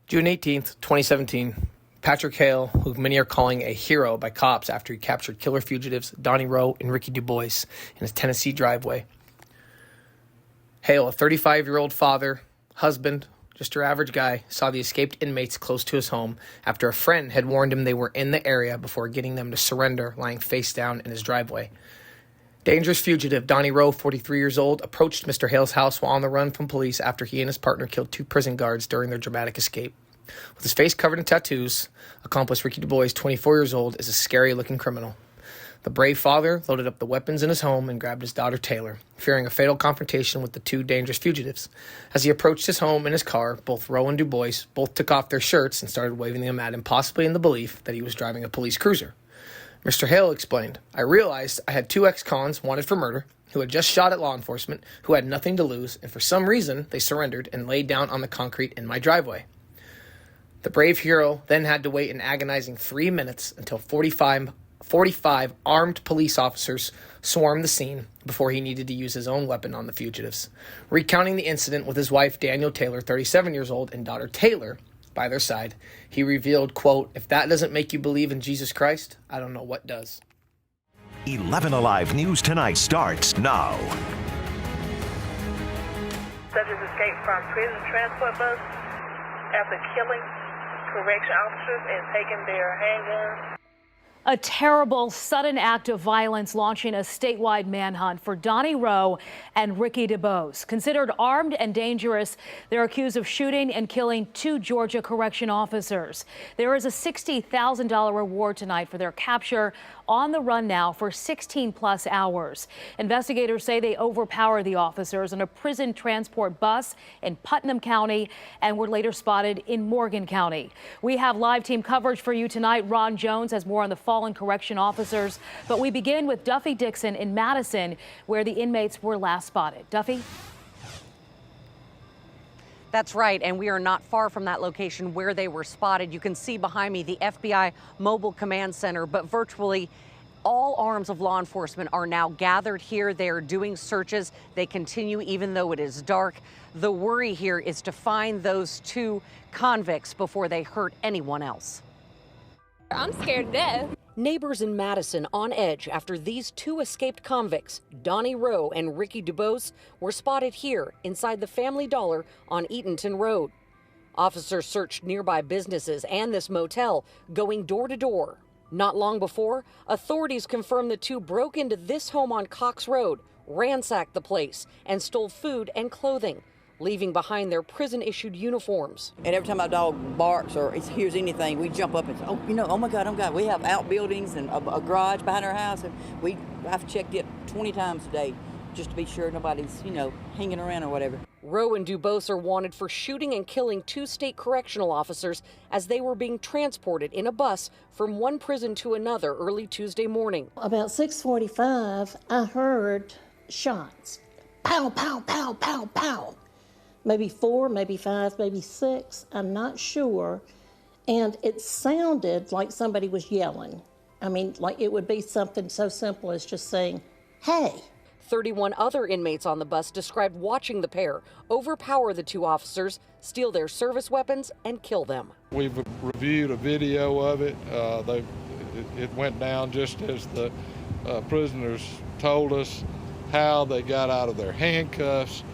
June 18th, 2017, Patrick Hale, who many are calling a hero by cops after he captured killer fugitives Donnie Rowe and Ricky Dubose in his Tennessee driveway. Hale, a 35-year-old father, husband, just your average guy, saw the escaped inmates close to his home after a friend had warned him they were in the area before getting them to surrender lying face down in his driveway. Dangerous fugitive Donnie Rowe, 43 years old, approached Mr. Hale's house while on the run from police after he and his partner killed 2 prison guards during their dramatic escape. With his face covered in tattoos, accomplice Ricky Dubose, 24 years old, is a scary-looking criminal. The brave father loaded up the weapons in his home and grabbed his daughter Taylor, fearing a fatal confrontation with the 2 dangerous fugitives. As he approached his home in his car, both Rowe and Dubose both took off their shirts and started waving them at him, possibly in the belief that he was driving a police cruiser. Mr. Hale explained, "I realized I had 2 ex-cons wanted for murder who had just shot at law enforcement, who had nothing to lose, and for some reason they surrendered and laid down on the concrete in my driveway." The brave hero then had to wait an agonizing 3 minutes until 45 armed police officers swarmed the scene before he needed to use his own weapon on the fugitives. Recounting the incident with his wife, Daniel Taylor, 37 years old, and daughter Taylor by their side, he revealed, quote, "If that doesn't make you believe in Jesus Christ, I don't know what does." 11 Alive News Tonight starts now. Suspects escaped from prison transport bus after killing correction officers and taking their handguns. A terrible, sudden act of violence launching a statewide manhunt for Donnie Rowe and Ricky Dubose. Considered armed and dangerous, they're accused of shooting and killing 2 Georgia correction officers. There is a $60,000 reward tonight for their capture, on the run now for 16-plus hours. Investigators say they overpowered the officers on a prison transport bus in Putnam County and were later spotted in Morgan County. We have live team coverage for you tonight. Ron Jones has more on the fallen correction officers, but we begin with Duffy Dixon in Madison, where the inmates were last spotted. Duffy? That's right, and we are not far from that location where they were spotted. You can see behind me the FBI Mobile Command Center, but virtually all arms of law enforcement are now gathered here. They are doing searches. They continue even though it is dark. The worry here is to find those 2 convicts before they hurt anyone else. I'm scared to death. Neighbors in Madison on edge after these 2 escaped convicts, Donnie Rowe and Ricky Dubose, were spotted here inside the Family Dollar on Eatonton Road. Officers searched nearby businesses and this motel, going door to door. Not long before, authorities confirmed the 2 broke into this home on Cox Road, ransacked the place, and stole food and clothing, leaving behind their prison-issued uniforms. And every time our dog barks or hears anything, we jump up and say, oh my God, we have outbuildings and a garage behind our house. And I've checked it 20 times a day just to be sure nobody's, hanging around or whatever. Rowe and Dubose are wanted for shooting and killing 2 state correctional officers as they were being transported in a bus from one prison to another early Tuesday morning. About 6:45, I heard shots. Pow, pow, pow, pow, pow. Maybe 4, maybe 5, maybe 6, I'm not sure. And it sounded like somebody was yelling. I mean, like it would be something so simple as just saying, hey. 31 other inmates on the bus described watching the pair overpower the 2 officers, steal their service weapons, and kill them. We've reviewed a video of it. It went down just as the prisoners told us. How they got out of their handcuffs,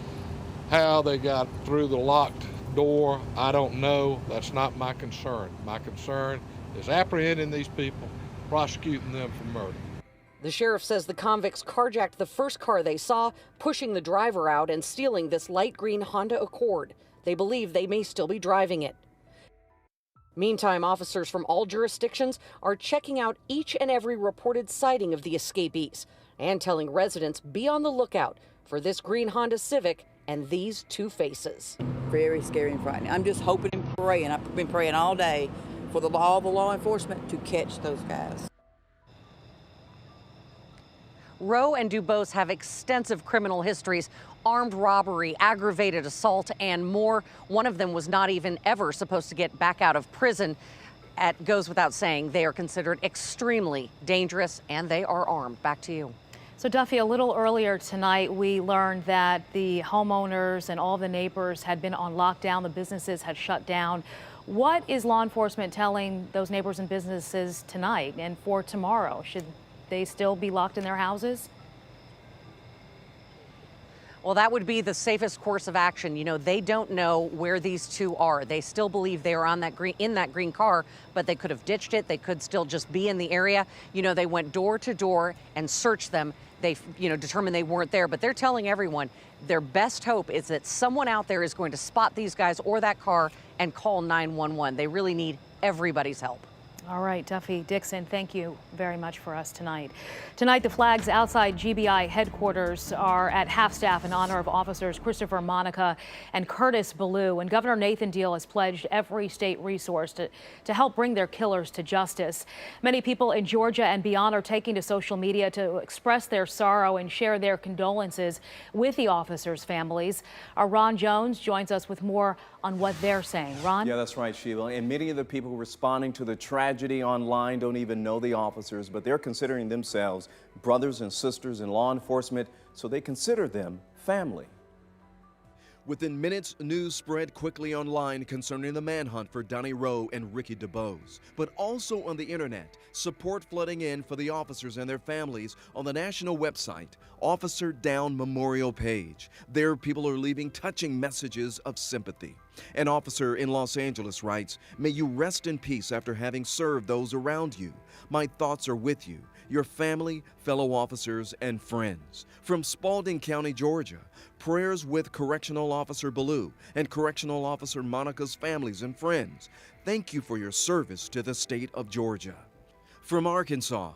how they got through the locked door, I don't know. That's not my concern. My concern is apprehending these people, prosecuting them for murder. The sheriff says the convicts carjacked the first car they saw, pushing the driver out and stealing this light green Honda Accord. They believe they may still be driving it. Meantime, officers from all jurisdictions are checking out each and every reported sighting of the escapees and telling residents be on the lookout for this green Honda Civic and these 2 faces. Very scary and frightening. I'm just hoping and praying. I've been praying all day for all the law enforcement to catch those guys. Rowe and Dubose have extensive criminal histories, armed robbery, aggravated assault, and more. One of them was not even ever supposed to get back out of prison. It goes without saying, they are considered extremely dangerous, and they are armed. Back to you. So, Duffy, a little earlier tonight, we learned that the homeowners and all the neighbors had been on lockdown. The businesses had shut down. What is law enforcement telling those neighbors and businesses tonight and for tomorrow? Should they still be locked in their houses? Well, that would be the safest course of action. You know, they don't know where these two are. They still believe they are on that in that green car, but they could have ditched it. They could still just be in the area. You know, they went door to door and searched them. They, determined they weren't there, but they're telling everyone their best hope is that someone out there is going to spot these guys or that car and call 911. They really need everybody's help. All right, Duffy Dixon, thank you very much for us tonight. Tonight, the flags outside GBI headquarters are at half-staff in honor of officers Christopher Monica and Curtis Ballou. And Governor Nathan Deal has pledged every state resource to help bring their killers to justice. Many people in Georgia and beyond are taking to social media to express their sorrow and share their condolences with the officers' families. Our Ron Jones joins us with more on what they're saying. Ron? Yeah, that's right, Sheila. And many of the people responding to the tragedy online don't even know the officers, but they're considering themselves brothers and sisters in law enforcement, so they consider them family. Within minutes, news spread quickly online concerning the manhunt for Donnie Rowe and Ricky Dubose, but also on the internet, support flooding in for the officers and their families on the national website, Officer Down Memorial page. There, people are leaving touching messages of sympathy. An officer in Los Angeles writes, "May you rest in peace after having served those around you. My thoughts are with you, your family, fellow officers, and friends." From Spalding County, Georgia, prayers with Correctional Officer Ballou and Correctional Officer Monica's families and friends. Thank you for your service to the state of Georgia. From Arkansas,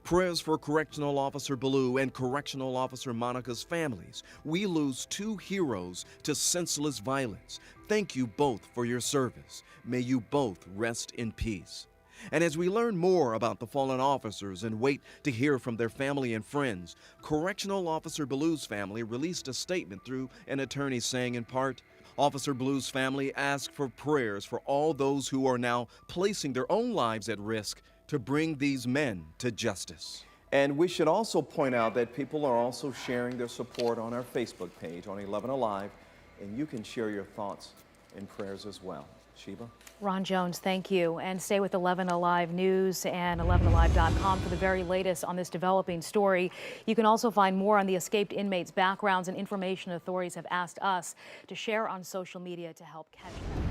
prayers for Correctional Officer Ballou and Correctional Officer Monica's families. We lose two heroes to senseless violence. Thank you both for your service. May you both rest in peace. And as we learn more about the fallen officers and wait to hear from their family and friends, Correctional Officer Ballou's family released a statement through an attorney saying in part, Officer Ballou's family asked for prayers for all those who are now placing their own lives at risk to bring these men to justice. And we should also point out that people are also sharing their support on our Facebook page on 11 Alive, and you can share your thoughts and prayers as well. Sheba? Ron Jones, thank you. And stay with 11 Alive News and 11alive.com for the very latest on this developing story. You can also find more on the escaped inmates' backgrounds and information authorities have asked us to share on social media to help catch them.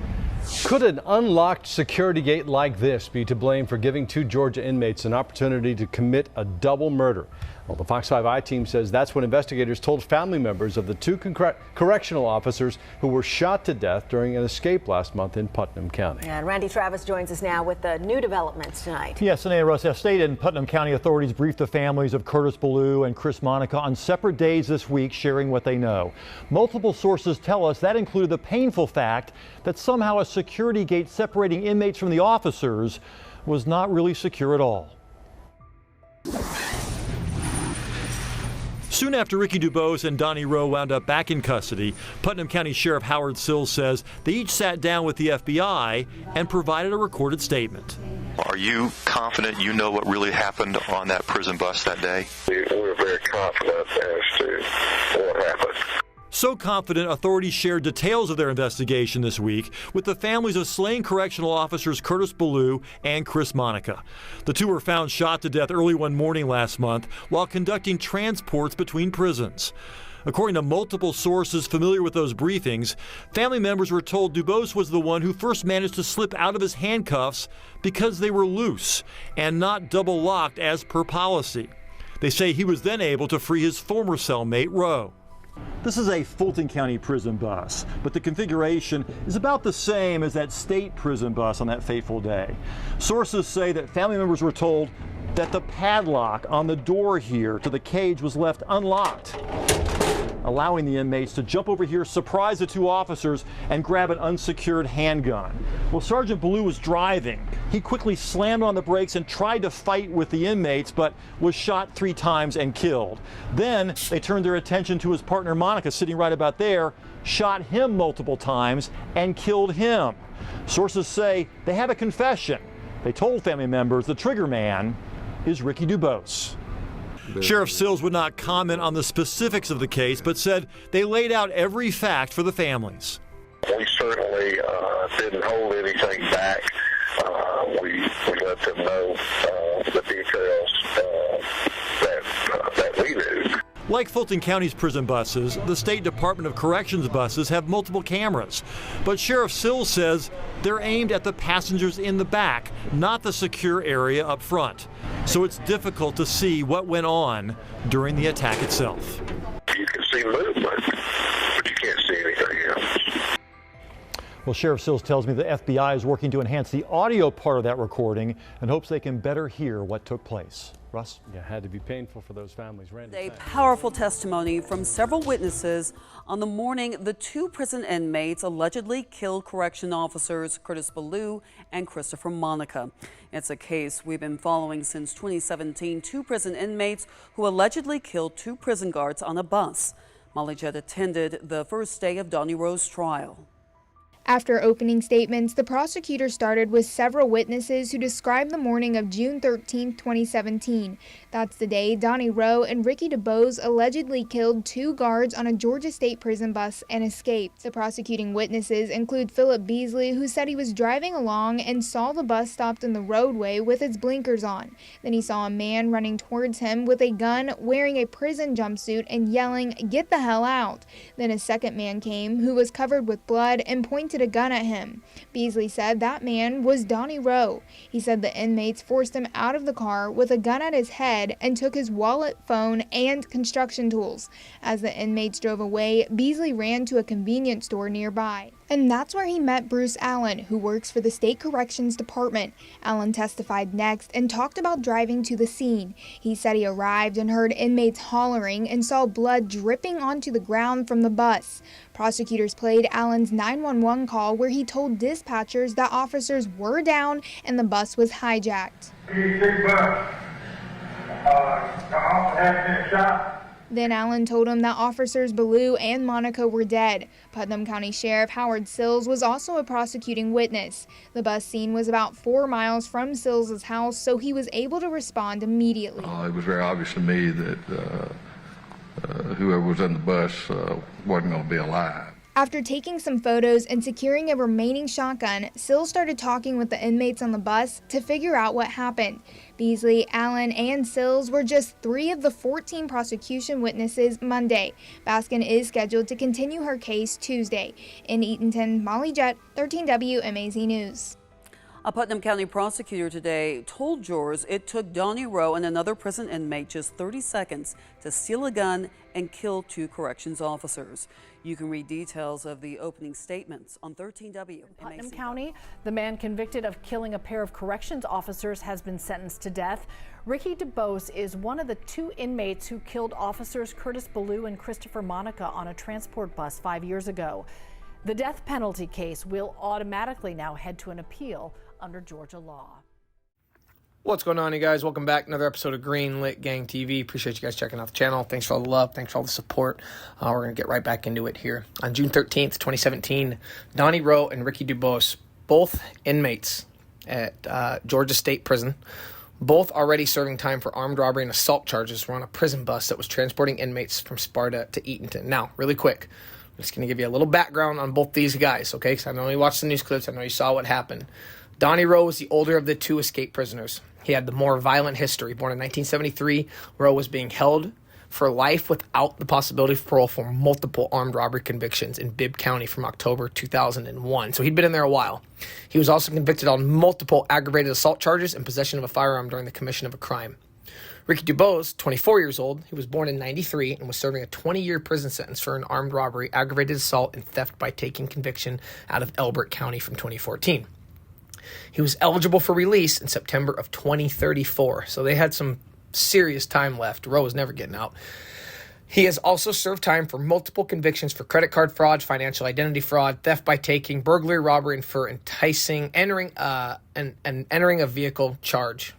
Could an unlocked security gate like this be to blame for giving two Georgia inmates an opportunity to commit a double murder? Well, the Fox 5 I-team says that's what investigators told family members of the two correctional officers who were shot to death during an escape last month in Putnam County. And Randy Travis joins us now with the new developments tonight. Yes, and Russ, State and Putnam County authorities briefed the families of Curtis Ballou and Chris Monica on separate days this week, sharing what they know. Multiple sources tell us that included the painful fact that somehow a security gate separating inmates from the officers was not really secure at all. Soon after Ricky Dubose and Donnie Rowe wound up back in custody, Putnam County Sheriff Howard Sills says they each sat down with the FBI and provided a recorded statement. Are you confident you know what really happened on that prison bus that day? We're very confident as to what happened. So confident, authorities shared details of their investigation this week with the families of slain correctional officers Curtis Ballou and Chris Monica. The two were found shot to death early one morning last month while conducting transports between prisons. According to multiple sources familiar with those briefings, family members were told Dubose was the one who first managed to slip out of his handcuffs because they were loose and not double locked as per policy. They say he was then able to free his former cellmate, Rowe. This is a Fulton County prison bus, but the configuration is about the same as that state prison bus on that fateful day. Sources say that family members were told that the padlock on the door here to the cage was left unlocked, allowing the inmates to jump over here, surprise the two officers, and grab an unsecured handgun. Well, Sergeant Ballou was driving. He quickly slammed on the brakes and tried to fight with the inmates, but was shot 3 times and killed. Then they turned their attention to his partner Monica, sitting right about there, shot him multiple times and killed him. Sources say they have a confession. They told family members the trigger man is Ricky Dubose. Sheriff Sills would not comment on the specifics of the case, but said they laid out every fact for the families. We certainly didn't hold anything we let them know the details that we knew. Like Fulton County's prison buses, the State Department of Corrections buses have multiple cameras. But Sheriff Sills says they're aimed at the passengers in the back, not the secure area up front. So it's difficult to see what went on during the attack itself. You can see movement, but you can't see anything else. Well, Sheriff Sills tells me the FBI is working to enhance the audio part of that recording and hopes they can better hear what took place. Russ? Yeah, it had to be painful for those families. Randy, a powerful testimony from several witnesses on the morning the two prison inmates allegedly killed correction officers Curtis Ballou and Christopher Monica. It's a case we've been following since 2017. Two prison inmates who allegedly killed two prison guards on a bus. Molly Jett attended the first day of Donnie Rowe's trial. After opening statements, the prosecutor started with several witnesses who described the morning of June 13, 2017. That's the day Donnie Rowe and Ricky Dubose allegedly killed two guards on a Georgia State prison bus and escaped. The prosecuting witnesses include Philip Beasley, who said he was driving along and saw the bus stopped in the roadway with its blinkers on. Then he saw a man running towards him with a gun, wearing a prison jumpsuit and yelling, "Get the hell out." Then a second man came who was covered with blood and pointed a gun at him. Beasley said that man was Donnie Rowe. He said the inmates forced him out of the car with a gun at his head and took his wallet, phone, and construction tools. As the inmates drove away, Beasley ran to a convenience store nearby. And that's where he met Bruce Allen, who works for the State Corrections Department. Allen testified next and talked about driving to the scene. He said he arrived and heard inmates hollering and saw blood dripping onto the ground from the bus. Prosecutors played Allen's 911 call where he told dispatchers that officers were down and the bus was hijacked. Then Allen told him that officers Ballou and Monica were dead. Putnam County Sheriff Howard Sills was also a prosecuting witness. The bus scene was about 4 miles from Sills' house, so he was able to respond immediately. It was very obvious to me that whoever was in the bus wasn't going to be alive. After taking some photos and securing a remaining shotgun, Sills started talking with the inmates on the bus to figure out what happened. Beasley, Allen, and Sills were just 3 of the 14 prosecution witnesses Monday. Baskin is scheduled to continue her case Tuesday. In Eatonton, Molly Jett, 13 WMAZ News. A Putnam County prosecutor today told jurors it took Donnie Rowe and another prison inmate just 30 seconds to steal a gun and kill 2 corrections officers. You can read details of the opening statements on 13W. In Putnam County, the man convicted of killing a pair of corrections officers has been sentenced to death. Ricky Dubose is one of the 2 inmates who killed officers Curtis Ballou and Christopher Monica on a transport bus 5 years ago. The death penalty case will automatically now head to an appeal under Georgia law. What's going on, you guys? Welcome back. Another episode of Green Lit Gang TV. Appreciate you guys checking out the channel. Thanks for all the love. Thanks for all the support. We're going to get right back into it here. On June 13th, 2017, Donnie Rowe and Ricky Dubose, both inmates at Georgia State Prison, both already serving time for armed robbery and assault charges, were on a prison bus that was transporting inmates from Sparta to Eatonton. Now, really quick, I'm just going to give you a little background on both these guys, okay? Because I know you watched the news clips. I know you saw what happened. Donnie Rowe was the older of the 2 escaped prisoners. He had the more violent history. Born in 1973, Rowe was being held for life without the possibility of parole for multiple armed robbery convictions in Bibb County from October 2001. So he'd been in there a while. He was also convicted on multiple aggravated assault charges and possession of a firearm during the commission of a crime. Ricky Dubose, 24 years old, he was born in 93 and was serving a 20-year prison sentence for an armed robbery, aggravated assault, and theft by taking conviction out of Elbert County from 2014. He was eligible for release in September of 2034, so they had some serious time left. Rowe was never getting out. He has also served time for multiple convictions for credit card fraud, financial identity fraud, theft by taking, burglary, robbery, and for entering a vehicle charge.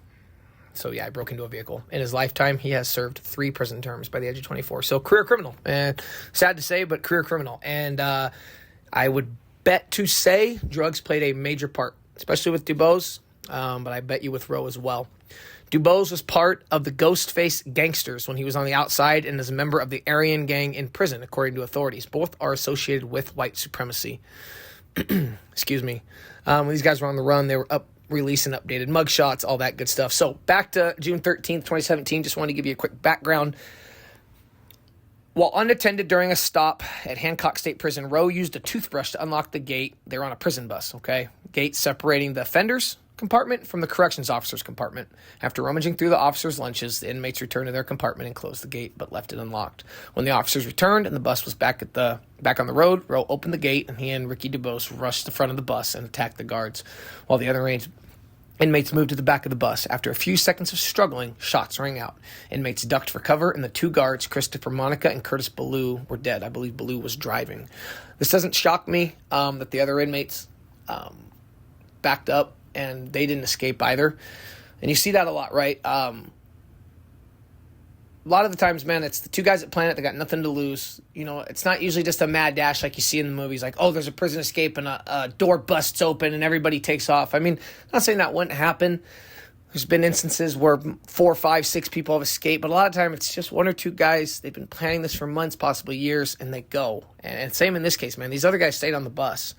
So yeah, I broke into a vehicle. In his lifetime, he has served 3 prison terms by the age of 24. So career criminal. And sad to say, but career criminal. And I would bet to say drugs played a major part, especially with Dubose, but I bet you with Rowe as well. Dubose was part of the Ghostface Gangsters when he was on the outside and is a member of the Aryan gang in prison, according to authorities. Both are associated with white supremacy. Excuse me. When these guys were on the run, they were releasing updated mugshots, all that good stuff. So back to June 13th, 2017, just wanted to give you a quick background. While unattended during a stop at Hancock State Prison, Rowe used a toothbrush to unlock the gate. They were on a prison bus, okay? Gate separating the offenders compartment from the corrections officers compartment. After rummaging through the officers' lunches, the inmates returned to their compartment and closed the gate, but left it unlocked. When the officers returned and the bus was back on the road, Rowe opened the gate, and he and Ricky Dubose rushed to the front of the bus and attacked the guards, while the other inmates moved to the back of the bus. After a few seconds of struggling, shots rang out. Inmates ducked for cover, and the two guards, Christopher Monica and Curtis Ballou, were dead. I believe Ballou was driving. This doesn't shock me that the other inmates backed up and they didn't escape either. And you see that a lot, right? A lot of the times, man, it's the two guys at Planet that got nothing to lose. You know, it's not usually just a mad dash like you see in the movies, like, oh, there's a prison escape and a door busts open and everybody takes off. I mean, I'm not saying that wouldn't happen. There's been instances where 4, 5, 6 people have escaped, but a lot of time it's just 1 or 2 guys. They've been planning this for months, possibly years, and they go. And same in this case, man. These other guys stayed on the bus.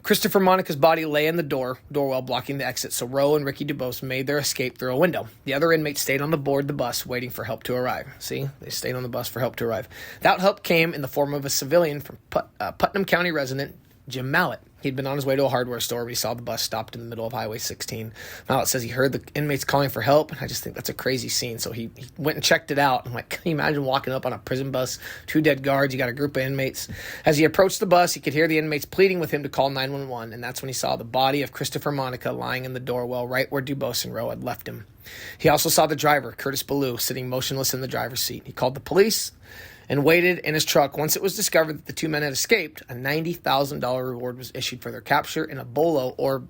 Christopher Monica's body lay in the doorwell blocking the exit, so Rowe and Ricky Dubose made their escape through a window. The other inmates stayed on board the bus waiting for help to arrive. See? They stayed on the bus for help to arrive. That help came in the form of a civilian from Putnam County resident, Jim Mallett. He'd been on his way to a hardware store when he saw the bus stopped in the middle of Highway 16. Mallett says he heard the inmates calling for help, and I just think that's a crazy scene. So he went and checked it out. I'm like, can you imagine walking up on a prison bus, 2 dead guards, you got a group of inmates. As he approached the bus, he could hear the inmates pleading with him to call 911, and that's when he saw the body of Christopher Monica lying in the doorwell right where Dubose and Rowe had left him. He also saw the driver, Curtis Ballou, sitting motionless in the driver's seat. He called the police and waited in his truck. Once it was discovered that the 2 men had escaped, a $90,000 reward was issued for their capture, and a BOLO, or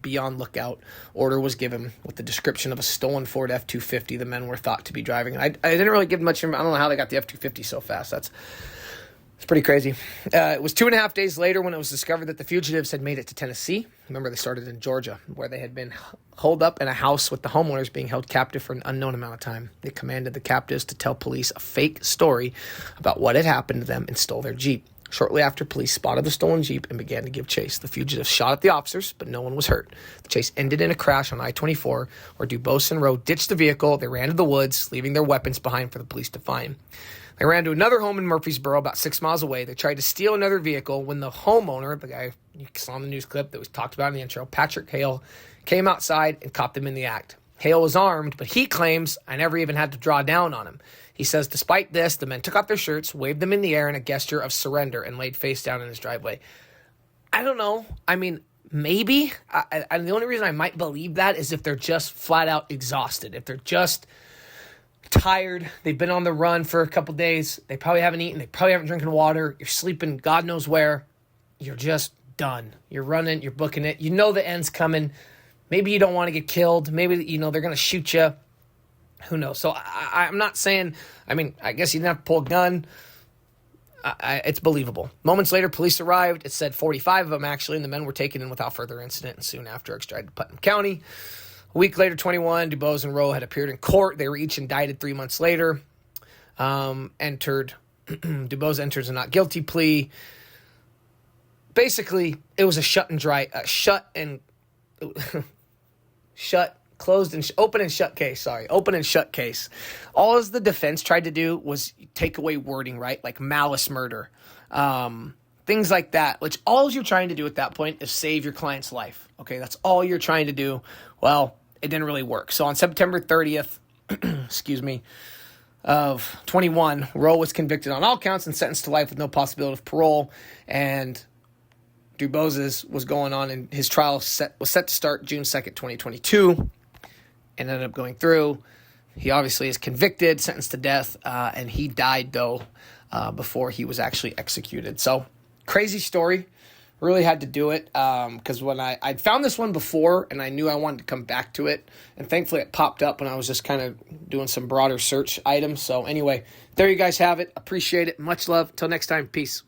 beyond lookout, order was given with the description of a stolen Ford F-250 the men were thought to be driving. I didn't really give much. I don't know how they got the F-250 so fast. It's pretty crazy. It was 2.5 days later when it was discovered that the fugitives had made it to Tennessee. Remember, they started in Georgia, where they had been holed up in a house with the homeowners being held captive for an unknown amount of time. They commanded the captives to tell police a fake story about what had happened to them and stole their Jeep. Shortly after, police spotted the stolen Jeep and began to give chase. The fugitives shot at the officers, but no one was hurt. The chase ended in a crash on I-24, where Dubose and Rowe ditched the vehicle. They ran to the woods, leaving their weapons behind for the police to find. They ran to another home in Murfreesboro, about 6 miles away. They tried to steal another vehicle when the homeowner, the guy you saw in the news clip that was talked about in the intro, Patrick Hale, came outside and caught them in the act. Hale was armed, but he claims, I never even had to draw down on him. He says, despite this, the men took off their shirts, waved them in the air in a gesture of surrender, and laid face down in his driveway. I don't know. I mean, maybe. The only reason I might believe that is if they're just flat out exhausted. If they're just tired, they've been on the run for a couple days, they probably haven't eaten, they probably haven't drinking water, you're sleeping God knows where, you're just done. You're running, you're booking it, you know the end's coming. Maybe you don't want to get killed, maybe they're going to shoot you, who knows. So I'm not saying, I guess you didn't have to pull a gun. It's believable. Moments later, police arrived. It said 45 of them actually, and the men were taken in without further incident and soon after extradited to Putnam County. A week later, 21, Dubose and Rowe had appeared in court. They were each indicted 3 months later. Dubose enters a not guilty plea. Basically, it was open and shut case. All the defense tried to do was take away wording, right? Like malice murder, things like that, which all you're trying to do at that point is save your client's life. Okay, that's all you're trying to do. Well, it didn't really work. So on September 30th, of 21, Rowe was convicted on all counts and sentenced to life with no possibility of parole. And Dubose's was going on, and his trial was set to start June 2nd, 2022. And ended up going through. He obviously is convicted, sentenced to death, and he died, though, before he was actually executed. So, crazy story. Really had to do it because when I'd found this one before and I knew I wanted to come back to it, and thankfully it popped up when I was just kind of doing some broader search items. So anyway, there you guys have it. Appreciate it. Much love. Till next time. Peace.